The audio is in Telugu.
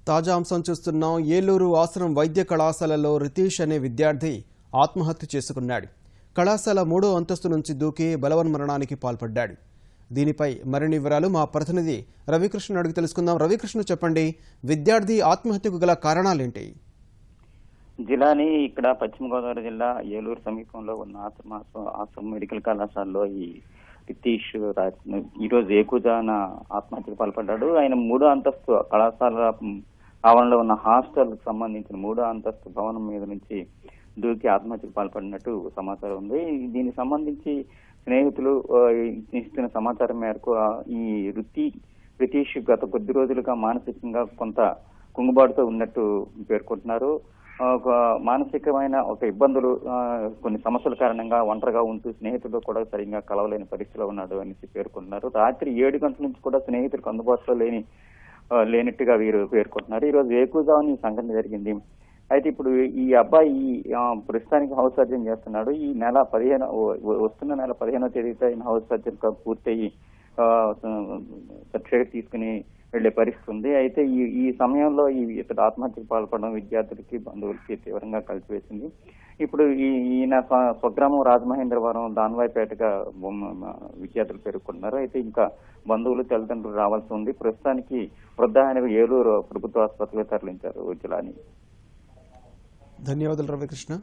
తాజా అంశం చూస్తున్నాం. ఏలూరు ఆశ్రమం వైద్య కళాశాలలో రితీష్ అనే విద్యార్థి ఆత్మహత్య చేసుకున్నాడు. కళాశాల 3వ అంతస్తు నుంచి దూకి బలవన్మరణానికి పాల్పడ్డాడు. దీనిపై మరిన్ని వివరాలు మా ప్రతినిధి రవికృష్ణ అడిగి తెలుసుకుందాం. రవికృష్ణ, చెప్పండి, విద్యార్థి ఆత్మహత్యకు గల కారణాలేంటి? జిల్లాని ఇక్కడ పశ్చిమ గోదావరి జిల్లా ఏలూరు సమీపంలో ఉన్న ఆశ్రమం మెడికల్ కళాశాలలో ఈ రితీష్ ఈ రోజు ఏకుజాన ఆత్మహత్యకు పాల్పడ్డాడు. ఆయన 3వ అంతస్తు కళాశాల ఆవరణలో ఉన్న హాస్టల్ కు సంబంధించిన 3వ అంతస్తు భవనం మీద నుంచి దూకి ఆత్మహత్యకు పాల్పడినట్టు సమాచారం ఉంది. దీనికి సంబంధించి స్నేహితులు ఇస్తున్న సమాచారం మేరకు ఈ రితీష్ గత కొద్ది రోజులుగా మానసికంగా కొంత కుంగుబాటుతో ఉన్నట్టు పేర్కొంటున్నారు. మానసికమైన ఇబ్బందులు, కొన్ని సమస్యల కారణంగా ఒంటరిగా ఉంటూ స్నేహితులతో కూడా సరిగ్గా కలవలేని పరిస్థితిలో ఉన్నాడు అనేసి పేర్కొంటున్నారు. రాత్రి 7 గంటల నుంచి కూడా స్నేహితులకు అందుబాటులో లేనట్టుగా వీరు పేర్కొంటున్నారు. ఈ రోజు వేకుజామున ఈ సంఘటన జరిగింది. అయితే ఇప్పుడు ఈ అబ్బాయి ప్రస్తుతానికి హౌస్ సర్జన్ చేస్తున్నాడు. ఈ నెల 15 వస్తున్న నెల 15వ తేదీతో ఆయన హౌస్ సర్జన్ పూర్తయి సర్టిఫికేట్ తీసుకుని వెళ్లే పరిస్థితి ఉంది. అయితే ఈ సమయంలో ఇతడు ఆత్మహత్యకు పాల్పడడం విద్యార్థులకి, బంధువులకి తీవ్రంగా కలిసివేసింది. ఇప్పుడు ఈయన స్వగ్రామం రాజమహేంద్రవరం దాన్వాయిపేటగా విద్యార్థులు పేర్కొంటున్నారు. అయితే ఇంకా బంధువులు, తల్లిదండ్రులు రావాల్సి ఉంది. ప్రస్తుతానికి వృద్ధాయనకు ఏలూరు ప్రభుత్వ ఆసుపత్రిలో తరలించారు జిల్లాని. ధన్యవాదాలు రవికృష్ణ.